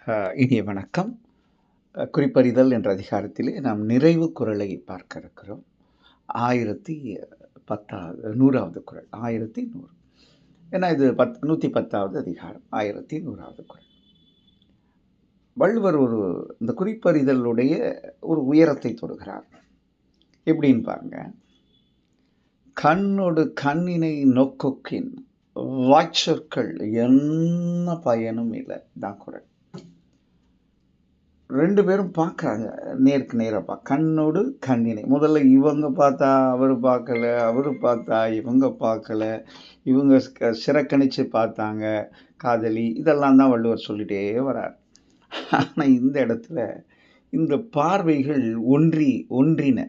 இனிய வணக்கம். குறிப்பறிதல் என்ற அதிகாரத்திலே நாம் நிறைவு குறளை பார்க்க இருக்கிறோம். 100வது குறள். 1100. ஏன்னா இது 110வது அதிகாரம். 1100வது குறள். வள்ளுவர் இந்த குறிப்பறிதலுடைய ஒரு உயரத்தை தொடுகிறார். எப்படின்னு பாருங்க. கண்ணொடு கண்ணினை நோக்கொக்கின் வாய்ச்சொற்கள் என்ன பயனும் இல்லை தான் குறள். 2 பேரும் பார்க்குறாங்க, நேருக்கு நேராக கண்ணோடு கண்ணினை. முதல்ல இவங்க பார்த்தா அவர் பார்க்கல, அவர் பார்த்தா இவங்க பார்க்கல, இவங்க சிறக்கணிச்சு பார்த்தாங்க, காதலி, இதெல்லாம் தான் வள்ளுவர் சொல்லிட்டே வரார். ஆனால் இந்த இடத்துல இந்த பார்வைகள் ஒன்றின.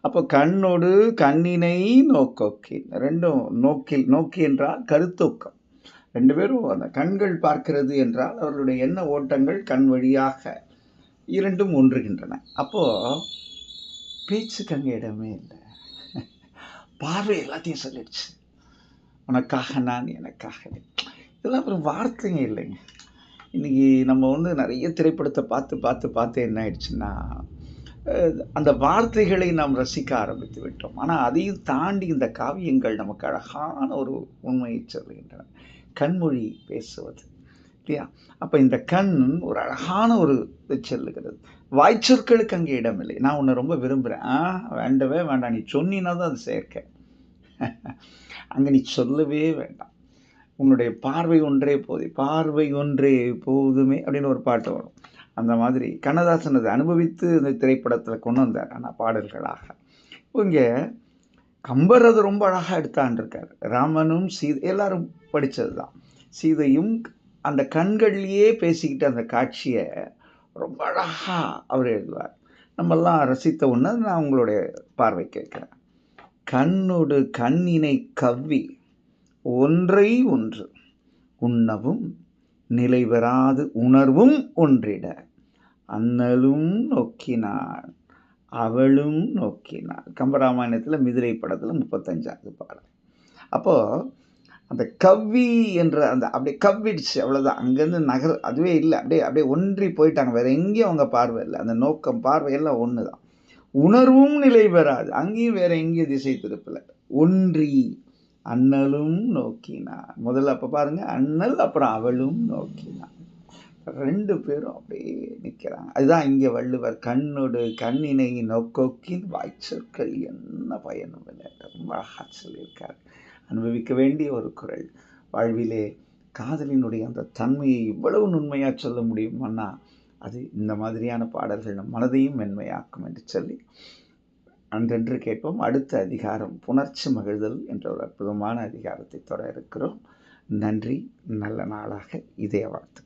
அப்போ கண்ணோடு கண்ணினை நோக்கோக்கின், ரெண்டும் நோக்கி என்றால் கருத்தோக்கம். 2 பேரும் அந்த கண்கள் பார்க்கிறது என்றால் அவர்களுடைய எண்ண ஓட்டங்கள் கண் வழியாக இரண்டும் ஒன்றுகின்றன. அப்போ பேச்சுக்கு அங்கே இடமே இல்லை. பார்வை எல்லாத்தையும் சொல்லிடுச்சு. உனக்காக நான், எனக்காக. இதெல்லாம் அப்புறம் வார்த்தைங்க இல்லைங்க. இன்னைக்கு நம்ம நிறைய திரைப்படத்தை பார்த்து என்ன ஆயிடுச்சுன்னா, அந்த வார்த்தைகளை நாம் ரசிக்க ஆரம்பித்து விட்டோம். ஆனால் அதையும் தாண்டி இந்த காவியங்கள் நமக்கு அழகான ஒரு உண்மையை சொல்கின்றன. கண்மொழி பேசுவது இல்லையா? அப்போ இந்த கண் ஒரு அழகான ஒரு செல்லுகிறது. வாய்ச்சொற்களுக்கு அங்கே இடமில்லை. நான் உன்னை ரொம்ப விரும்புகிறேன், வேண்டவே வேண்டாம், நீ சொன்னினா தான் அது சேர்க்க. அங்கே நீ சொல்லவே வேண்டாம். உன்னுடைய பார்வை ஒன்றே போதுமே அப்படின்னு ஒரு பாட்டு வரும். அந்த மாதிரி கண்ணதாசன் அதை அனுபவித்து இந்த திரைப்படத்தில் கொண்டு வந்தார். ஆனால் பாடல்களாக இங்கே கம்பர் அது ரொம்ப அழகாக எடுத்தாண்டிருக்கார். ராமனும் சீதை எல்லாரும் படித்தது தான். சீதையும் அந்த கண்கள்லேயே பேசிக்கிட்டு அந்த காட்சியை ரொம்ப அழகாக அவர் எழுதுவார். நம்மெல்லாம் ரசித்த ஒன்று நான் உங்களுடைய பார்வை கேட்குறேன். கண்ணோடு கண்ணினை கவ்வி ஒன்றை ஒன்று உண்ணவும் நிலைவராது உணர்வும் ஒன்றிட அண்ணலும் நோக்கினாள் அவளும் நோக்கினாள். கம்பராமாயணத்தில் மிதிரை படத்தில் 35வது பாடல். அப்போது அந்த கவ்வி என்ற அந்த அப்படியே கவ்விடுச்சு, அவ்வளோதான். அங்கேருந்து அதுவே இல்லை, அப்படியே ஒன்றி போயிட்டாங்க. வேற எங்கேயும் அவங்க பார்வை இல்லை. அந்த நோக்கம் பார்வையெல்லாம் ஒன்று தான். உணர்வும் நிலை பெறாது, அங்கேயும் வேற எங்கேயும் திசை திருப்பலை. ஒன்றி அண்ணலும் நோக்கினான். முதல்ல அப்போ பாருங்க, அண்ணல், அப்புறம் அவளும் நோக்கினான். 2 பேரும் அப்படியே நிற்கிறாங்க. அதுதான் இங்கே வள்ளுவர் கண்ணோடு கண்ணினை நோக்கோக்கின் வாய்ச்சொற்கள் என்ன பயனும் இல்லை ரொம்ப அழகாக சொல்லியிருக்கார். அனுபவிக்க வேண்டிய ஒரு குறள். வாழ்விலே காதலினுடைய அந்த தன்மையை இவ்வளவு நுண்மையாக சொல்ல முடியுமான்னா அது இந்த மாதிரியான பாடல்கள் நம் மனதையும் மென்மையாக்கும் என்று சொல்லி அன்றென்று கேட்போம். அடுத்த அதிகாரம் புணர்ச்சி மகிழ்தல் என்ற ஒரு அற்புதமான அதிகாரத்தை தொடர இருக்கிறோம். நன்றி. நல்ல நாளாக இதய வாழ்த்து.